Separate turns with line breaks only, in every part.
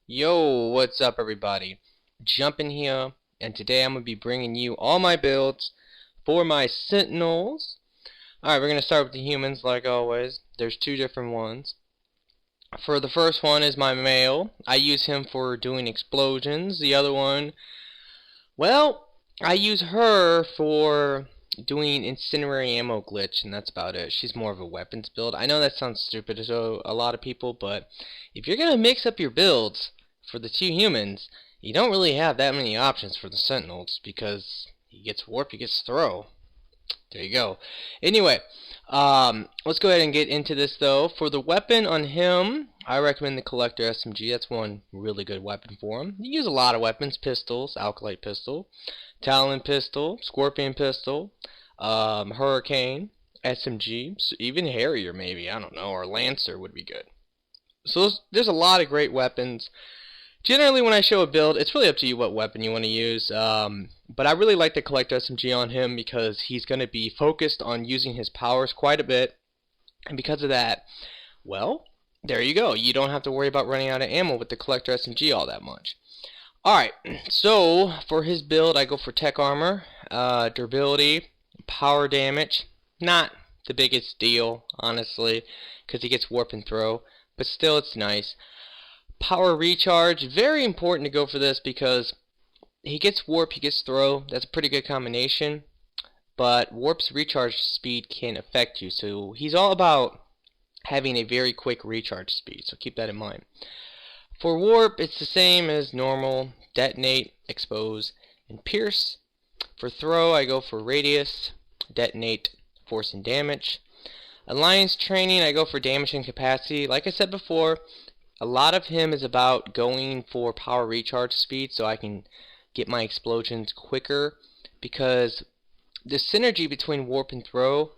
Yo, what's up everybody? Jumping here, and today I'm going to be bringing you all my builds for my Sentinels. Alright, we're going to start with the humans like always. There's two different ones. For the first one is my male. I use him for doing explosions. The other one, well, I use her for doing incendiary ammo glitch, and that's about it. She's more of a weapons build. I know that sounds stupid to a lot of people, but if you're gonna mix up your builds for the two humans, you don't really have that many options for the Sentinels, because he gets warp, he gets throw. There you go. Anyway, let's go ahead and get into this though. For the weapon on him, I recommend the Collector SMG. That's one really good weapon for him. You use a lot of weapons: pistols, Alkalite pistol, Talon pistol, Scorpion pistol, Hurricane, SMG, even Harrier maybe, I don't know, or Lancer would be good. So there's a lot of great weapons. Generally when I show a build, it's really up to you what weapon you want to use, but I really like the Collector SMG on him because he's going to be focused on using his powers quite a bit, and because of that, well, there you go. You don't have to worry about running out of ammo with the Collector SMG all that much. Alright, so for his build, I go for tech armor, durability, power damage. Not the biggest deal, honestly, because he gets warp and throw, but still it's nice. Power recharge, very important to go for this because he gets warp, he gets throw. That's a pretty good combination, but warp's recharge speed can affect you, so he's all about having a very quick recharge speed, so keep that in mind. For warp, it's the same as normal: detonate, expose, and pierce. For throw, I go for radius, detonate, force, and damage. Alliance training, I go for damage and capacity. Like I said before, a lot of him is about going for power recharge speed so I can get my explosions quicker, because the synergy between warp and throw,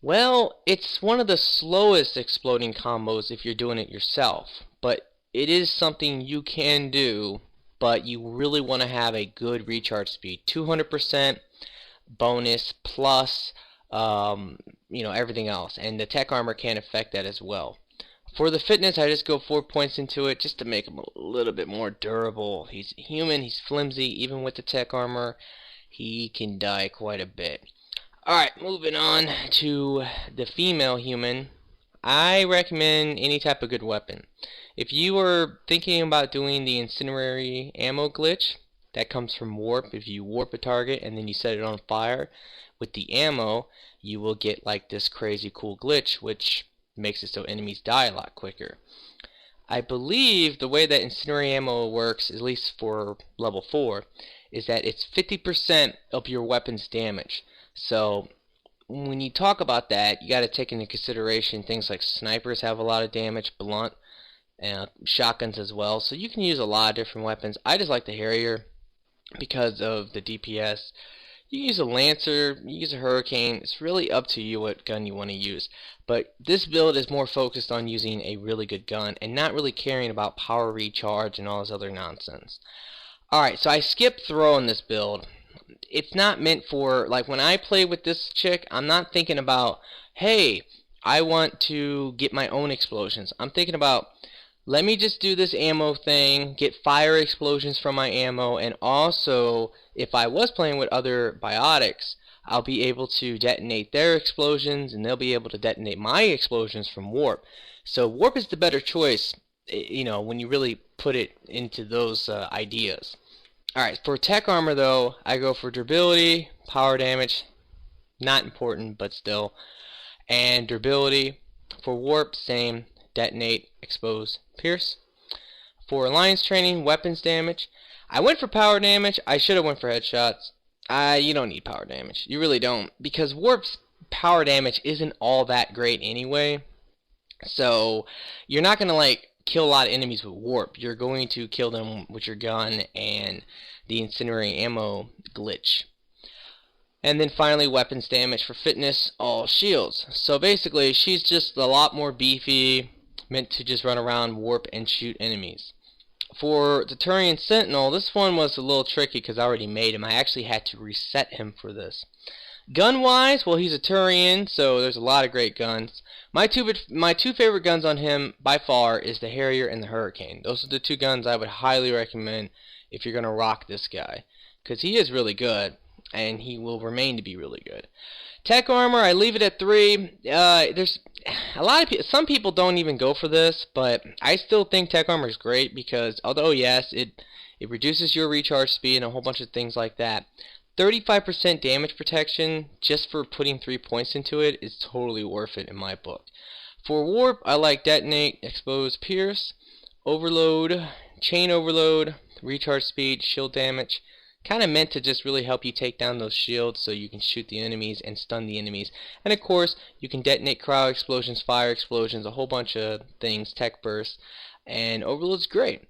well, it's one of the slowest exploding combos if you're doing it yourself, but it is something you can do, but you really want to have a good recharge speed. 200% bonus plus everything else, and the tech armor can affect that as well. For the fitness, I just go 4 points into it just to make him a little bit more durable. He's human, he's flimsy. Even with the tech armor, he can die quite a bit. Alright, moving on to the female human. I recommend any type of good weapon. If you are thinking about doing the incendiary ammo glitch, that comes from warp. If you warp a target and then you set it on fire with the ammo, you will get like this crazy cool glitch, which makes it so enemies die a lot quicker. I believe the way that incendiary ammo works, at least for level 4, is that it's 50% of your weapon's damage. So when you talk about that, you got to take into consideration things like snipers have a lot of damage, blunt, and shotguns as well. So you can use a lot of different weapons. I just like the Harrier because of the DPS. You use a Lancer, you use a Hurricane. It's really up to you what gun you want to use. But this build is more focused on using a really good gun and not really caring about power recharge and all this other nonsense. Alright, so I skipped throw in this build. It's not meant for, like, when I play with this chick, I'm not thinking about, hey, I want to get my own explosions. I'm thinking about, let me just do this ammo thing, get fire explosions from my ammo, and also, if I was playing with other biotics, I'll be able to detonate their explosions, and they'll be able to detonate my explosions from warp. So warp is the better choice, when you really put it into those ideas. Alright, for tech armor though, I go for durability, power damage, not important, but still, and durability. For warp, same: detonate, expose, pierce. For alliance training, weapons damage, I went for power damage. I should have went for headshots. You don't need power damage. You really don't, because warp's power damage isn't all that great anyway. So you're not going to kill a lot of enemies with warp. You're going to kill them with your gun and the incendiary ammo glitch. And then finally, weapons damage. For fitness, all shields. So basically, she's just a lot more beefy, meant to just run around, warp, and shoot enemies. For the Batarian Sentinel, this one was a little tricky because I already made him. I actually had to reset him for this. Gun-wise, well, he's a Turian, so there's a lot of great guns. My two favorite guns on him, by far, is the Harrier and the Hurricane. Those are the two guns I would highly recommend if you're going to rock this guy, because he is really good, and he will remain to be really good. Tech armor, I leave it at 3. There's a lot of people, some people don't even go for this, but I still think tech armor is great because although yes, it reduces your recharge speed and a whole bunch of things like that, 35% damage protection just for putting 3 points into it is totally worth it in my book. For warp, I like detonate, expose, pierce, overload, chain overload, recharge speed, shield damage. Kind of meant to just really help you take down those shields so you can shoot the enemies and stun the enemies. And of course, you can detonate cryo explosions, fire explosions, a whole bunch of things, tech bursts, and overload's great.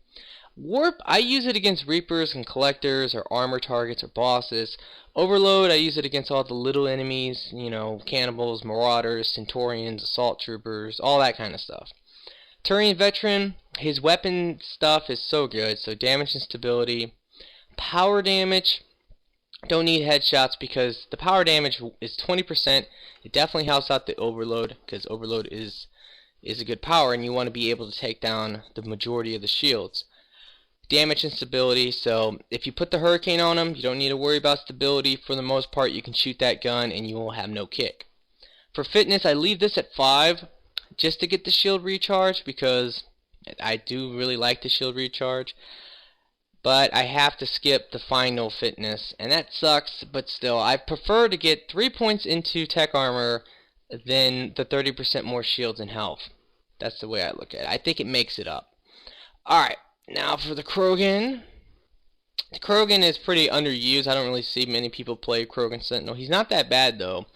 Warp, I use it against Reapers and Collectors or armor targets or bosses. Overload, I use it against all the little enemies, you know, cannibals, marauders, centurions, assault troopers, all that kind of stuff. Turian Veteran, his weapon stuff is so good, so damage and stability. Power damage, don't need headshots because the power damage is 20%. It definitely helps out the overload because overload is a good power and you want to be able to take down the majority of the shields. Damage and stability, so if you put the Hurricane on him, you don't need to worry about stability. For the most part, you can shoot that gun and you will have no kick. For fitness, I leave this at 5 just to get the shield recharge because I do really like the shield recharge. But I have to skip the final fitness, and that sucks, but still, I prefer to get 3 points into tech armor than the 30% more shields and health. That's the way I look at it. I think it makes it up. Alright, now for the Krogan. The Krogan is pretty underused. I don't really see many people play Krogan Sentinel. He's not that bad, though.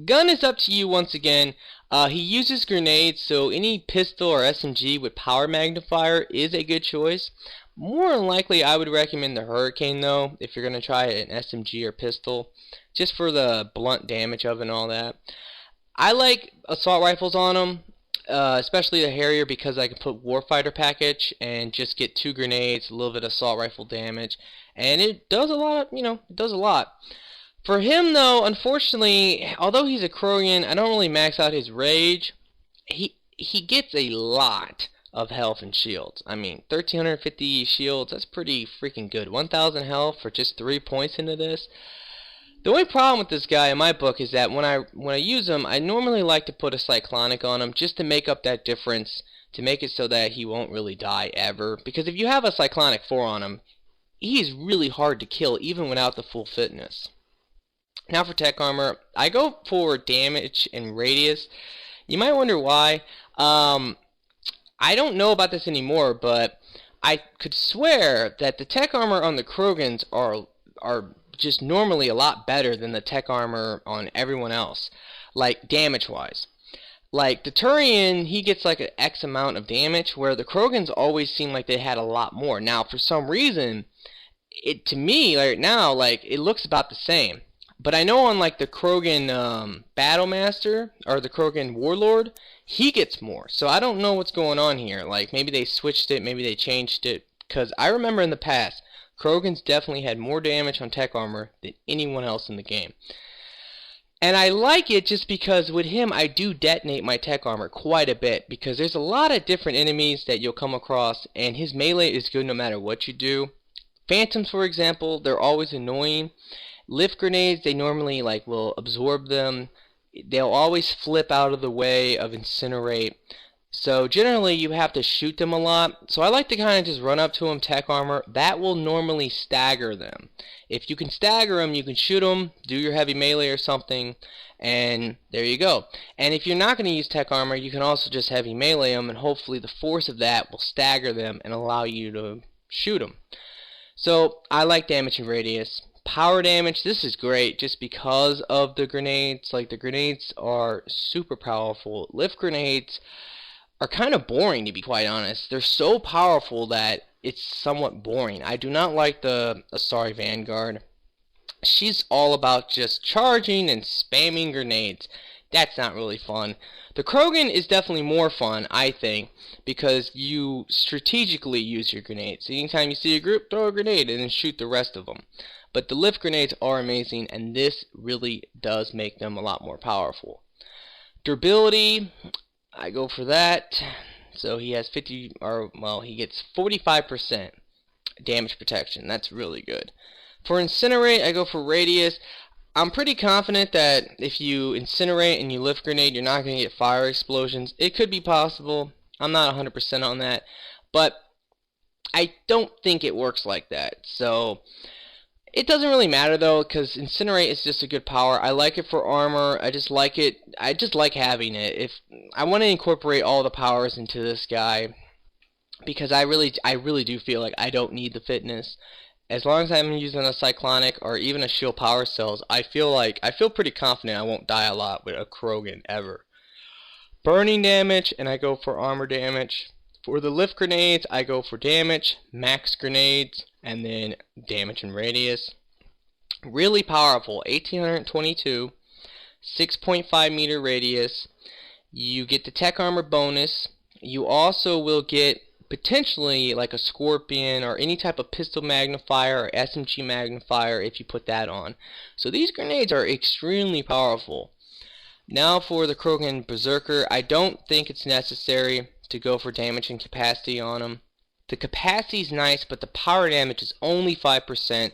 Gun is up to you once again. He uses grenades, so any pistol or SMG with power magnifier is a good choice. More than likely, I would recommend the Hurricane, though, if you're going to try an SMG or pistol, just for the blunt damage of it and all that. I like assault rifles on them, especially the Harrier, because I can put Warfighter package and just get 2 grenades, a little bit of assault rifle damage, and it does a lot, it does a lot. For him, though, unfortunately, although he's a Krogan, I don't really max out his rage. He gets a lot of health and shields. I mean, 1350 shields, that's pretty freaking good. 1000 health for just 3 points into this. The only problem with this guy in my book is that when I use him, I normally like to put a cyclonic on him just to make up that difference, to make it so that he won't really die ever. Because if you have a cyclonic 4 on him, he's really hard to kill even without the full fitness. Now for tech armor, I go for damage and radius. You might wonder why. I don't know about this anymore, but I could swear that the tech armor on the Krogans are just normally a lot better than the tech armor on everyone else, like damage-wise. Like the Turian, he gets like an X amount of damage, where the Krogans always seem like they had a lot more. Now, for some reason, to me right now, like it looks about the same. But I know on like the Krogan Battlemaster or the Krogan Warlord, he gets more. So I don't know what's going on here. Like maybe they switched it, maybe they changed it. Because I remember in the past, Krogans definitely had more damage on tech armor than anyone else in the game. And I like it just because with him I do detonate my tech armor quite a bit. Because there's a lot of different enemies that you'll come across, and his melee is good no matter what you do. Phantoms, for example, they're always annoying. Lift grenades, they normally like will absorb them. They'll always flip out of the way of incinerate. So generally you have to shoot them a lot. So I like to kind of just run up to them, tech armor. That will normally stagger them. If you can stagger them, you can shoot them, do your heavy melee or something, and there you go. And if you're not going to use tech armor, you can also just heavy melee them, and hopefully the force of that will stagger them and allow you to shoot them. So I like damage and radius. Power damage, this is great just because of the grenades. Like the grenades are super powerful. Lift grenades are kind of boring, to be quite honest. They're so powerful that it's somewhat boring. I do not like the Asari Vanguard. She's all about just charging and spamming grenades. that's not really fun. The Krogan is definitely more fun, I think, because you strategically use your grenades. So anytime you see a group, throw a grenade and then shoot the rest of them. But the lift grenades are amazing, and this really does make them a lot more powerful. Durability, I go for that. So he has he gets 45% damage protection. That's really good. For incinerate, I go for radius. I'm pretty confident that if you incinerate and you lift grenade, you're not going to get fire explosions. It could be possible. I'm not 100% on that, but I don't think it works like that. So it doesn't really matter though, because incinerate is just a good power. I like it for armor. I just like it. I just like having it. If I want to incorporate all the powers into this guy, because I really do feel like I don't need the fitness. As long as I'm using a cyclonic or even a shield power cells, I feel pretty confident I won't die a lot with a Krogan ever. Burning damage, and I go for armor damage. For the lift grenades, I go for damage, max grenades, and then damage and radius. Really powerful, 1822, 6.5 meter radius. You get the tech armor bonus. You also will get potentially like a scorpion or any type of pistol magnifier or SMG magnifier if you put that on. So these grenades are extremely powerful. Now for the Krogan Berserker, I don't think it's necessary to go for damage and capacity on them. The capacity is nice, but the power damage is only 5%.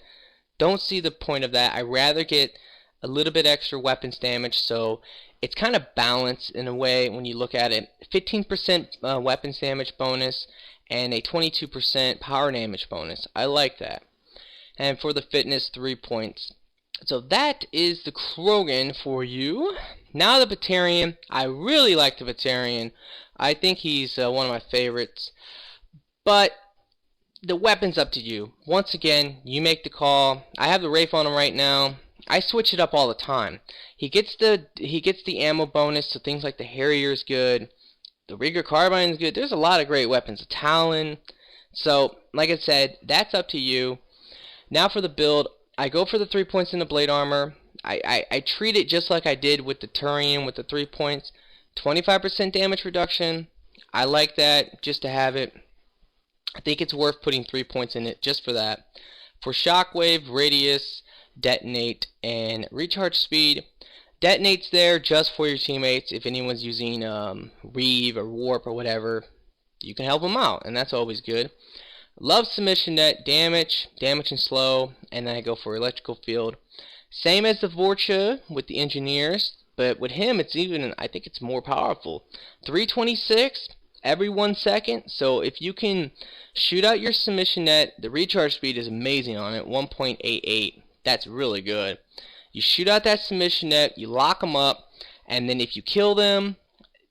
Don't see the point of that. I'd rather get a little bit extra weapons damage, so it's kind of balanced in a way when you look at it. 15% weapons damage bonus and a 22% power damage bonus. I like that. And for the fitness, 3 points. So that is the Krogan for you. Now the Batarian. I really like the Batarian. I think he's one of my favorites. But the weapon's up to you. Once again, you make the call. I have the Wraith on him right now. I switch it up all the time. He gets the ammo bonus, so things like the Harrier is good. The Rigger Carbine is good. There's a lot of great weapons. The Talon. So, like I said, that's up to you. Now for the build, I go for the 3 points in the blade armor. I treat it just like I did with the Turian with the 3 points. 25% damage reduction. I like that just to have it. I think it's worth putting 3 points in it just for that. For shockwave, radius, detonate, and recharge speed. Detonate's there just for your teammates. If anyone's using Reeve or Warp or whatever, you can help them out, and that's always good. Love submission net, damage and slow, and then I go for electrical field. Same as the Vorcha with the engineers, but with him it's even, I think it's more powerful. 326 every 1 second, so if you can shoot out your submission net, the recharge speed is amazing on it, 1.88. That's really good. You shoot out that submission net, you lock them up, and then if you kill them,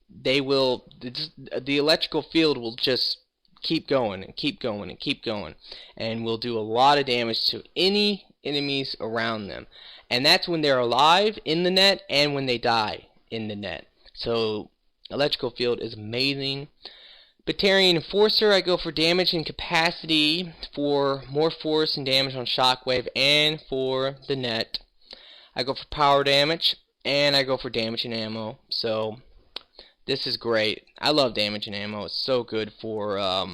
they will, the electrical field will just keep going and keep going and keep going, and will do a lot of damage to any enemies around them. And that's when they're alive in the net and when they die in the net. So electrical field is amazing. Batarian Enforcer, I go for damage and capacity for more force and damage on shockwave and for the net. I go for power damage and I go for damage and ammo. So this is great. I love damage and ammo. It's so good for a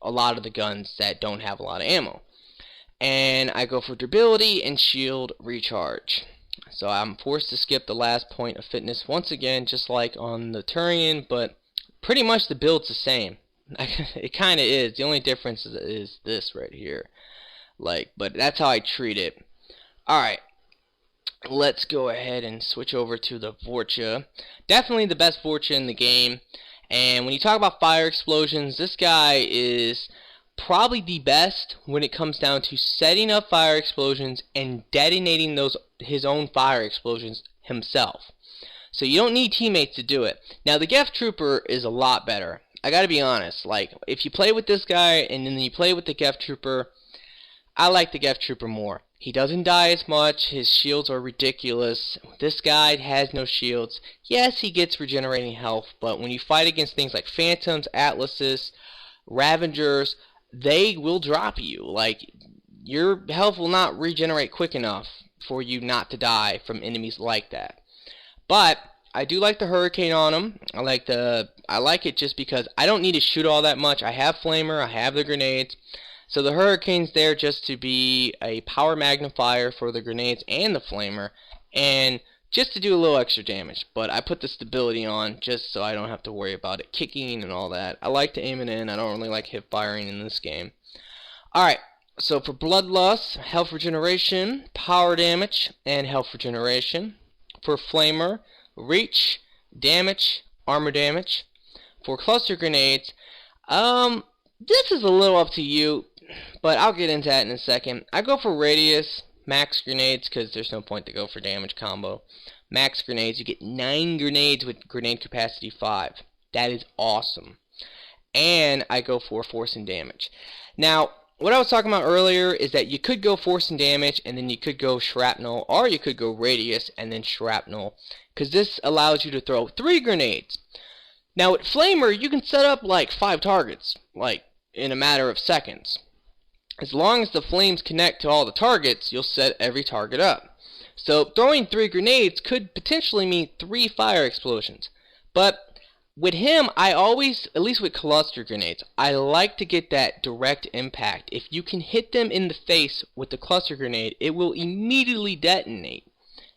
lot of the guns that don't have a lot of ammo. And I go for durability and shield recharge. So I'm forced to skip the last point of fitness once again, just like on the Turian, but pretty much the build's the same. It kind of is. The only difference is this right here. But that's how I treat it. Alright. Let's go ahead and switch over to the Vorcha. Definitely the best Vorcha in the game. And when you talk about fire explosions, this guy is probably the best when it comes down to setting up fire explosions and detonating his own fire explosions himself. So you don't need teammates to do it. Now the Geth Trooper is a lot better. I gotta be honest. If you play with this guy and then you play with the Geth Trooper, I like the Geth Trooper more. He doesn't die as much. His shields are ridiculous. This guy has no shields. Yes, he gets regenerating health, but when you fight against things like Phantoms, Atlases, Ravengers, they will drop you. Your health will not regenerate quick enough for you not to die from enemies like that. But I do like the hurricane on him. I like it just because I don't need to shoot all that much. I have flamer, I have the grenades. So the hurricane's there just to be a power magnifier for the grenades and the flamer, and just to do a little extra damage. But I put the stability on just so I don't have to worry about it kicking and all that. I like to aim it in. I don't really like hip firing in this game. Alright, so for Bloodlust, health regeneration, power damage, and health regeneration. For flamer, reach, damage, armor damage. For cluster grenades, this is a little up to you, but I'll get into that in a second. I go for radius, max grenades, because there's no point to go for damage combo. Max grenades, you get 9 grenades with grenade capacity 5. That is awesome. And I go for force and damage. Now, what I was talking about earlier is that you could go force and damage, and then you could go shrapnel, or you could go radius and then shrapnel, because this allows you to throw 3 grenades. Now with flamer, you can set up like 5 targets, like in a matter of seconds. As long as the flames connect to all the targets, you'll set every target up. So throwing 3 grenades could potentially mean 3 fire explosions. But with him, I always, at least with cluster grenades, I like to get that direct impact. If you can hit them in the face with the cluster grenade, it will immediately detonate,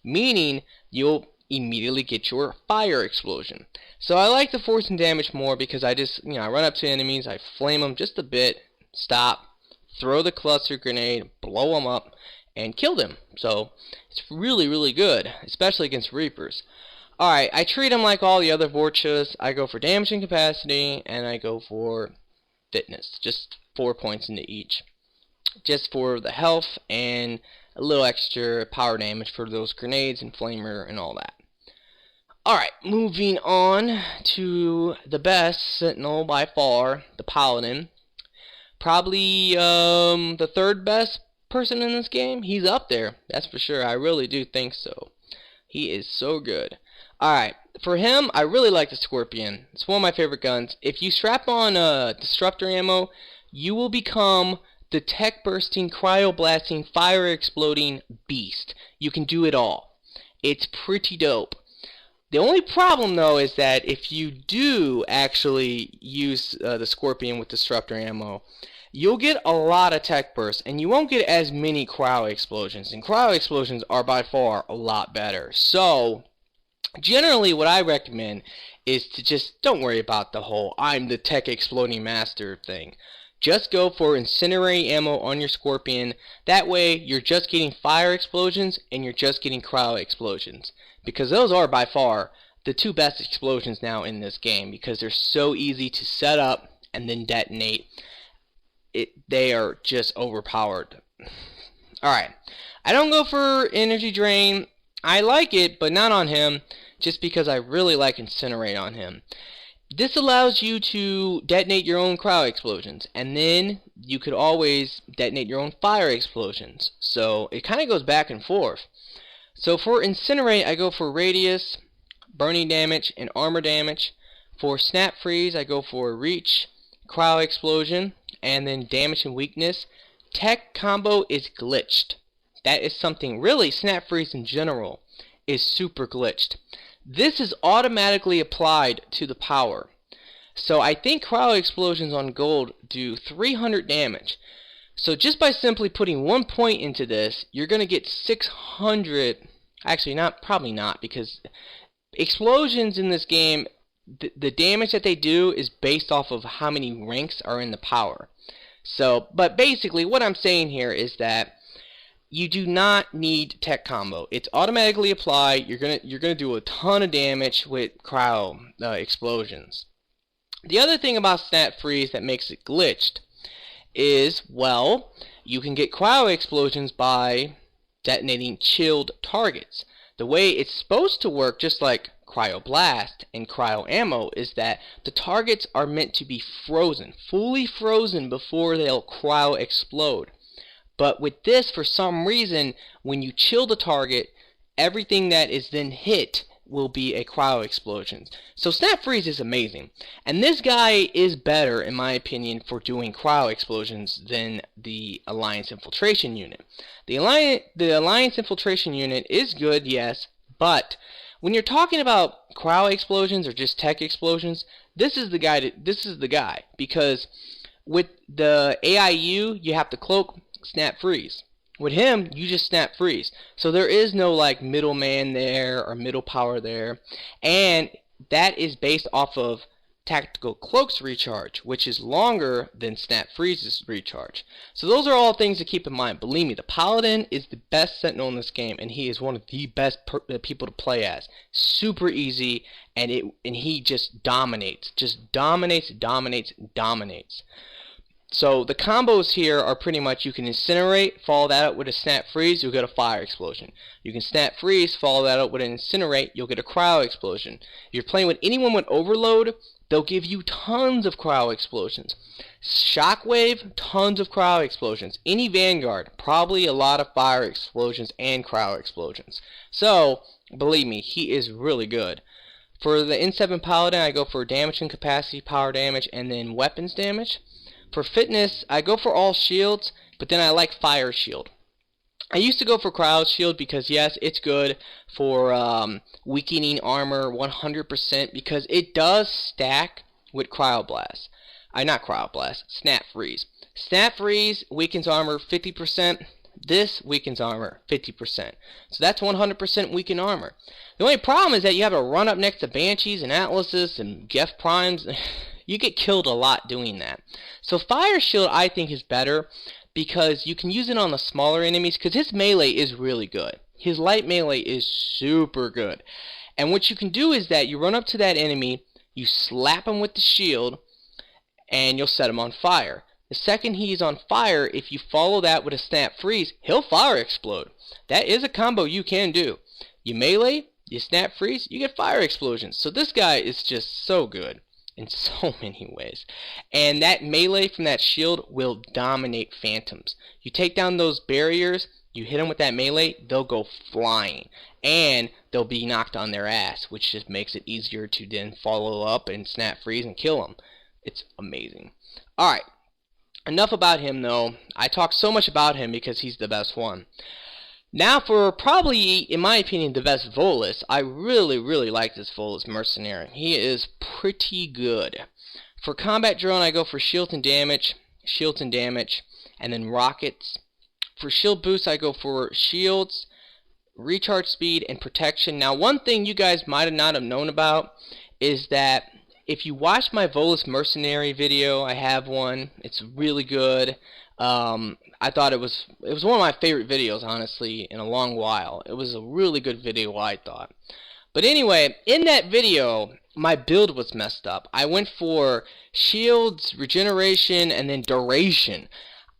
meaning you'll immediately get your fire explosion. So I like the force and damage more because I just, I run up to enemies, I flame them just a bit, stop, throw the cluster grenade, blow them up, and kill them. So it's really, really good, especially against Reapers. Alright, I treat them like all the other Vorchas. I go for damage and capacity, and I go for fitness. Just 4 points into each. Just for the health and a little extra power damage for those grenades and flamer and all that. Alright, moving on to the best Sentinel by far, the Paladin. Probably the 3rd best person in this game. He's up there, that's for sure. I really do think so. He is so good. Alright, for him, I really like the Scorpion. It's one of my favorite guns. If you strap on Disruptor ammo, you will become the tech-bursting, cryo-blasting, fire-exploding beast. You can do it all. It's pretty dope. The only problem, though, is that if you do actually use the Scorpion with Disruptor ammo, you'll get a lot of tech bursts, and you won't get as many cryo explosions. And cryo explosions are by far a lot better. So generally, what I recommend is to just don't worry about the whole I'm the tech exploding master thing. Just go for incendiary ammo on your Scorpion. That way, you're just getting fire explosions and you're just getting cryo explosions. Because those are by far the 2 best explosions now in this game. Because they're so easy to set up and then detonate. They are just overpowered. Alright, I don't go for energy drain. I like it, but not on him, just because I really like Incinerate on him. This allows you to detonate your own cryo explosions, and then you could always detonate your own fire explosions. So it kind of goes back and forth. So for Incinerate, I go for radius, burning damage, and armor damage. For Snap Freeze, I go for reach, cryo explosion, and then damage and weakness. Tech combo is glitched. That is something, really, Snap Freeze in general is super glitched. This is automatically applied to the power. So I think cryo explosions on gold do 300 damage. So just by simply putting 1 point into this, you're going to get 600. Actually, probably not, because explosions in this game, the damage that they do is based off of how many ranks are in the power. So, but basically what I'm saying here is that you do not need tech combo. It's automatically applied. You're gonna do a ton of damage with cryo explosions. The other thing about Snap Freeze that makes it glitched is, well, you can get cryo explosions by detonating chilled targets. The way it's supposed to work, just like Cryo Blast and Cryo Ammo, is that the targets are meant to be frozen, fully frozen before they'll cryo explode. But with this, for some reason, when you chill the target, everything that is then hit will be a cryo explosion. So Snap Freeze is amazing. And this guy is better, in my opinion, for doing cryo explosions than the Alliance Infiltration Unit. The Alliance Infiltration Unit is good, yes, but when you're talking about cryo explosions or just tech explosions, this is the guy because with the AIU you have to cloak, snap, freeze. With him, you just snap freeze. So there is no like middleman there or middle power there. And that is based off of Tactical Cloak's recharge, which is longer than Snap Freeze's recharge. So those are all things to keep in mind. Believe me, the Paladin is the best Sentinel in this game, and he is one of the best people to play as. Super easy, and he just dominates. Just dominates. So the combos here are pretty much you can incinerate, follow that up with a snap freeze, you'll get a fire explosion. You can snap freeze, follow that up with an incinerate, you'll get a cryo explosion. If you're playing with anyone with overload, they'll give you tons of cryo explosions. Shockwave, tons of cryo explosions. Any Vanguard, probably a lot of fire explosions and cryo explosions. So, believe me, he is really good. For the N7 Paladin, I go for damage and capacity, power damage, and then weapons damage. For fitness, I go for all shields, but then I like fire shield. I used to go for cryo shield because yes, it's good for weakening armor 100% because it does stack with cryoblast. Not cryoblast, snap freeze. Snap freeze weakens armor 50%. This weakens armor 50%. So that's 100% weakened armor. The only problem is that you have to run up next to Banshees and Atlases and Geth Primes. You get killed a lot doing that. So Fire Shield I think is better because you can use it on the smaller enemies because his melee is really good. His light melee is super good. And what you can do is that you run up to that enemy, you slap him with the shield, and you'll set him on fire. The second he's on fire, if you follow that with a snap freeze, he'll fire explode. That is a combo you can do. You melee, you snap freeze, you get fire explosions. So this guy is just so good in so many ways. And that melee from that shield will dominate phantoms. You take down those barriers, you hit them with that melee, they'll go flying. And they'll be knocked on their ass, which just makes it easier to then follow up and snap freeze and kill them. It's amazing. Alright, enough about him though. I talk so much about him because he's the best one. Now for probably, in my opinion, the best Volus. I really like this Volus Mercenary. He is pretty good. For combat drone, I go for shields and damage, and then rockets. For shield boost, I go for shields, recharge speed, and protection. Now one thing you guys might not have known about is that if you watch my Volus Mercenary video, I have one. It's really good. I thought it was one of my favorite videos, honestly, in a long while. It was a really good video, I thought. But anyway, in that video, my build was messed up. I went for shields, regeneration, and then duration.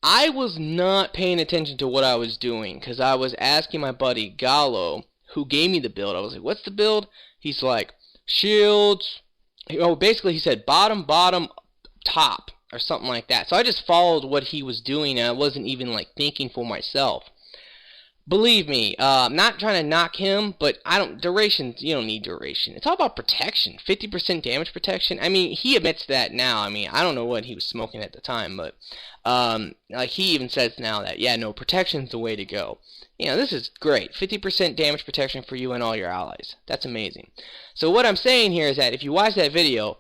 I was not paying attention to what I was doing, because I was asking my buddy, Gallo, who gave me the build. I was like, what's the build? He's like, shields. Basically he said bottom, top, or something like that. So I just followed what he was doing, and I wasn't even like thinking for myself. Believe me, I'm not trying to knock him, but duration, you don't need duration. It's all about protection, 50% damage protection. I mean, he admits that now. I mean, I don't know what he was smoking at the time, but like he even says now that, yeah, no, protection's the way to go. You know, this is great. 50% damage protection for you and all your allies. That's amazing. So what I'm saying here is that if you watch that video,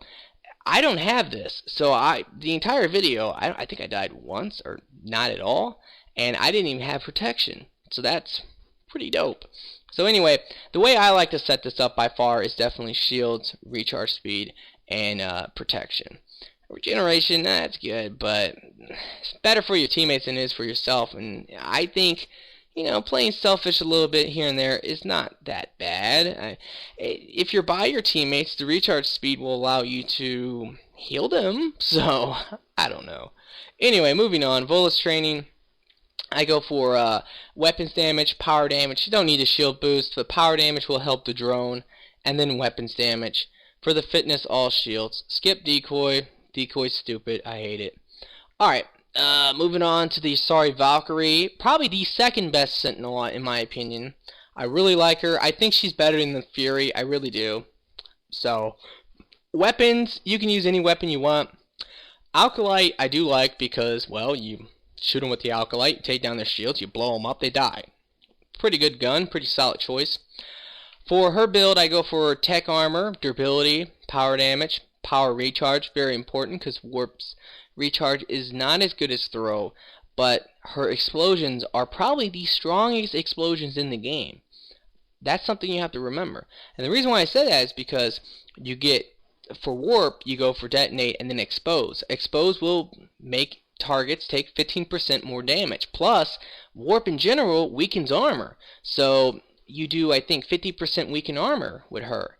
I don't have this. So the entire video, I think I died once or not at all, and I didn't even have protection. So that's pretty dope. So anyway, the way I like to set this up by far is definitely shields, recharge speed, and protection. Regeneration, that's good, but it's better for your teammates than it is for yourself. And I think, you know, playing selfish a little bit here and there is not that bad. If you're by your teammates, the recharge speed will allow you to heal them. So, I don't know. Anyway, moving on. Volus training. I go for weapons damage, power damage. You don't need a shield boost. The power damage will help the drone. And then weapons damage. For the fitness, all shields. Skip decoy. Decoy's stupid. I hate it. Alright. Moving on to the Valkyrie. Probably the second best Sentinel in my opinion. I really like her. I think she's better than the Fury. I really do. So, weapons. You can use any weapon you want. Alkalite I do like because, well, you shoot them with the Alkalite, take down their shields, you blow them up, they die. Pretty good gun, pretty solid choice. For her build, I go for tech armor, durability, power damage, power recharge, very important because warp's recharge is not as good as throw, but her explosions are probably the strongest explosions in the game. That's something you have to remember. And the reason why I say that is because you get, for warp, you go for detonate and then expose. Expose will make targets take 15% more damage. Plus, warp in general weakens armor. So you do, I think, 50% weaken armor with her.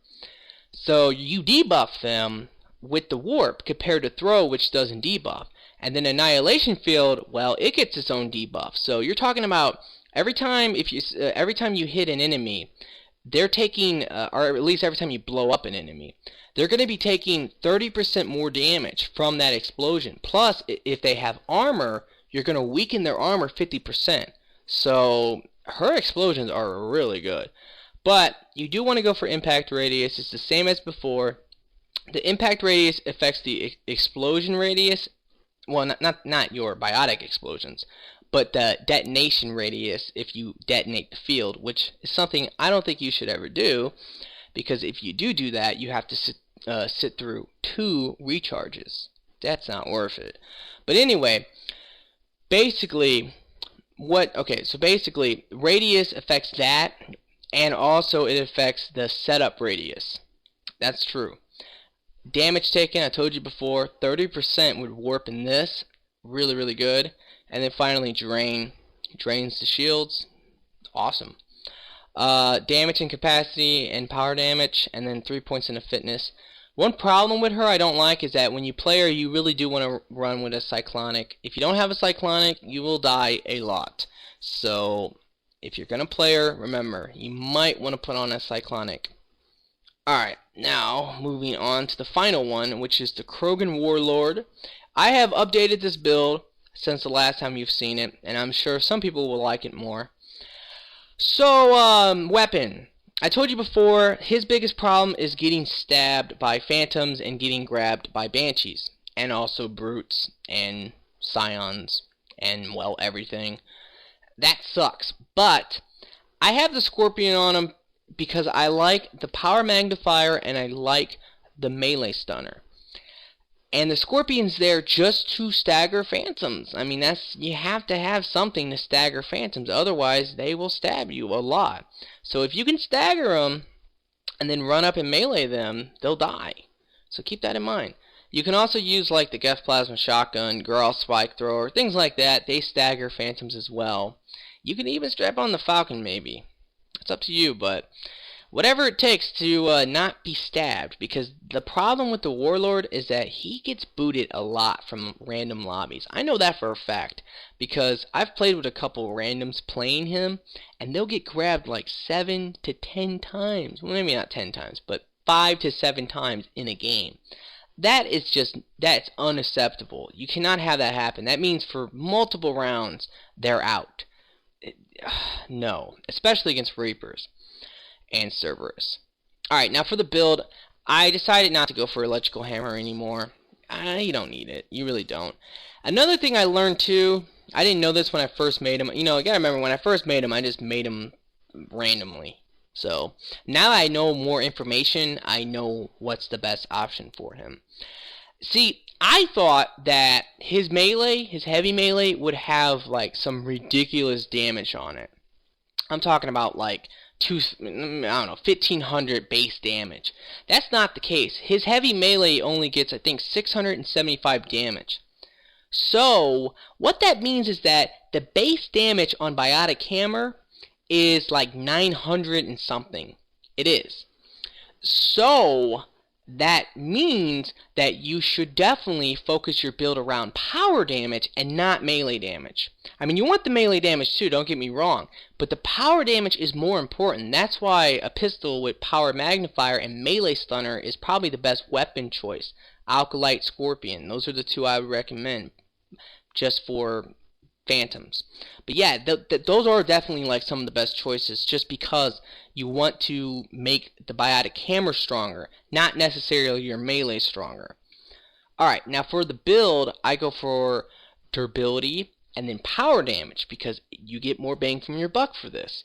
So you debuff them with the warp compared to throw, which doesn't debuff. And then annihilation field, well, it gets its own debuff. So you're talking about every time you hit an enemy, they're taking, or at least every time you blow up an enemy, they're going to be taking 30% more damage from that explosion. Plus, if they have armor, you're going to weaken their armor 50%. So her explosions are really good. But you do want to go for impact radius. It's the same as before. The impact radius affects the explosion radius. Well, not your biotic explosions, but the detonation radius if you detonate the field, which is something I don't think you should ever do, because if you do that, you have to sit through 2 recharges. That's not worth it. But anyway, basically, basically, radius affects that, and also it affects the setup radius. That's true. Damage taken, I told you before, 30% would warp in this. Really, really good. And then finally, drain. Drains the shields. Awesome. Damage and capacity and power damage, and then 3 points into fitness. One problem with her I don't like is that when you play her, you really do want to run with a cyclonic. If you don't have a cyclonic, you will die a lot. So if you're going to play her, remember, you might want to put on a cyclonic. Alright, now moving on to the final one, which is the Krogan Warlord. I have updated this build since the last time you've seen it, and I'm sure some people will like it more. So, weapon. I told you before, his biggest problem is getting stabbed by phantoms and getting grabbed by banshees, and also brutes and scions and, well, everything. That sucks, but I have the scorpion on him because I like the power magnifier and I like the melee stunner. And the scorpion's there just to stagger phantoms. I mean, you have to have something to stagger phantoms, otherwise they will stab you a lot. So if you can stagger them and then run up and melee them, they'll die. So keep that in mind. You can also use like the Geth Plasma Shotgun, Girl Spike Thrower, things like that. They stagger phantoms as well. You can even strap on the Falcon maybe. It's up to you, but whatever it takes to not be stabbed, because the problem with the Warlord is that he gets booted a lot from random lobbies. I know that for a fact, because I've played with a couple randoms playing him, and they'll get grabbed like 7 to 10 times. Well, maybe not 10 times, but 5 to 7 times in a game. That's unacceptable. You cannot have that happen. That means for multiple rounds, they're out. No, especially against Reapers and Cerberus. Alright, now for the build, I decided not to go for electrical hammer anymore. You don't need it. You really don't. Another thing I learned too, I didn't know this when I first made him. You know, you gotta remember, when I first made him, I just made him randomly. So, now I know more information, I know what's the best option for him. See, I thought that his melee, his heavy melee, would have like some ridiculous damage on it. I'm talking about like 1,500 base damage. That's not the case. His heavy melee only gets, I think, 675 damage. So, what that means is that the base damage on Biotic Hammer is like 900 and something. It is. So, that means that you should definitely focus your build around power damage and not melee damage. I mean, you want the melee damage too, don't get me wrong, but the power damage is more important. That's why a pistol with power magnifier and melee stunner is probably the best weapon choice. Alkalite, Scorpion, those are the two I would recommend just for phantoms. But yeah, those are definitely like some of the best choices, just because you want to make the Biotic Hammer stronger, not necessarily your melee stronger. Alright, now for the build, I go for durability and then power damage, because you get more bang from your buck for this.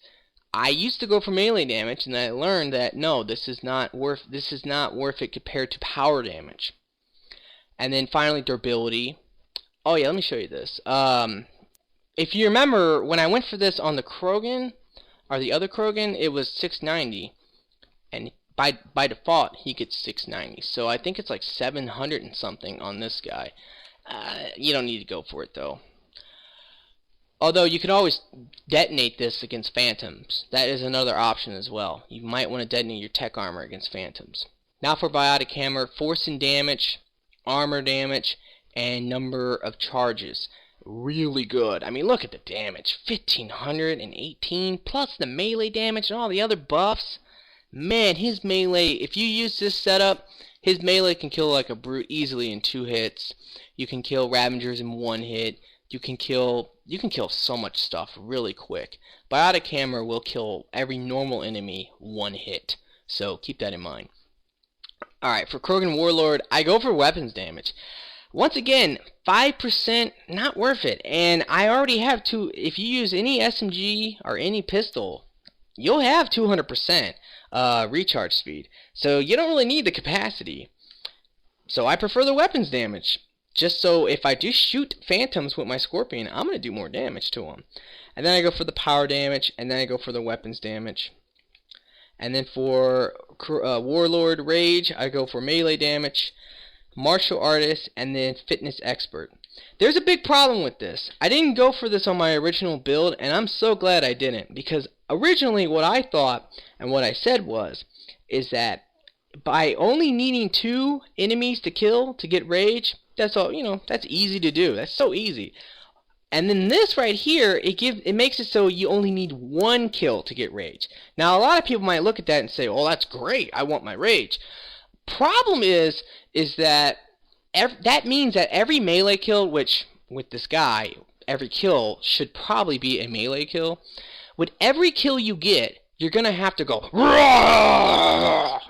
I used to go for melee damage, and I learned that no, this is not worth it compared to power damage. And then finally durability. Oh yeah, let me show you this. If you remember, when I went for this on the Krogan, or the other Krogan, it was 690, and by default he gets 690. So I think it's like 700 and something on this guy. You don't need to go for it though. Although you can always detonate this against phantoms. That is another option as well. You might want to detonate your tech armor against phantoms. Now for biotic hammer, force and damage, armor damage, and number of charges. Really good. I mean, look at the damage. 1518 plus the melee damage and all the other buffs. Man, his melee, if you use this setup, his melee can kill like a brute easily in 2 hits. You can kill Ravengers in 1 hit. You can kill so much stuff really quick. Biotic hammer will kill every normal enemy 1 hit. So keep that in mind. Alright, for Krogan Warlord, I go for weapons damage. Once again, 5% not worth it. And I already have if you use any SMG or any pistol, you'll have 200% recharge speed. So you don't really need the capacity. So I prefer the weapons damage. Just so if I do shoot phantoms with my Scorpion, I'm going to do more damage to them. And then I go for the power damage, and then I go for the weapons damage. And then for Warlord Rage, I go for melee damage, martial artist, and then fitness expert. There's a big problem with this. I didn't go for this on my original build, and I'm so glad I didn't. Because originally what I thought, and what I said is that by only needing 2 enemies to kill to get rage, that's all, that's easy to do. That's so easy. And then this right here, it makes it so you only need 1 kill to get rage. Now a lot of people might look at that and say, "Oh, that's great. I want my rage." Problem is that that means that every melee kill, which with this guy, every kill should probably be a melee kill. With every kill you get, you're gonna have to go Roar!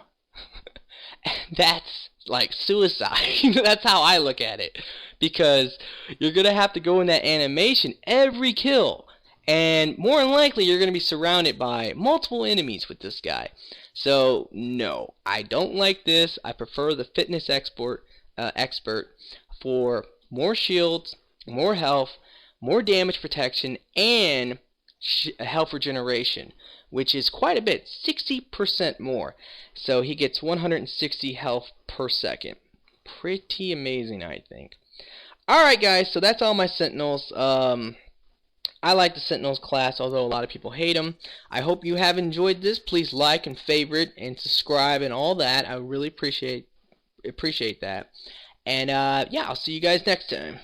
That's like suicide. That's how I look at it, because you're gonna have to go in that animation every kill, and more than likely you're gonna be surrounded by multiple enemies with this guy. So no, I don't like this. I prefer the fitness expert for more shields, more health, more damage protection, and health regeneration, which is quite a bit, 60% more. So he gets 160 health per second. Pretty amazing, I think. Alright guys, so that's all my Sentinels. I like the Sentinels class, although a lot of people hate them. I hope you have enjoyed this. Please like and favorite and subscribe and all that. I really appreciate that. And yeah, I'll see you guys next time.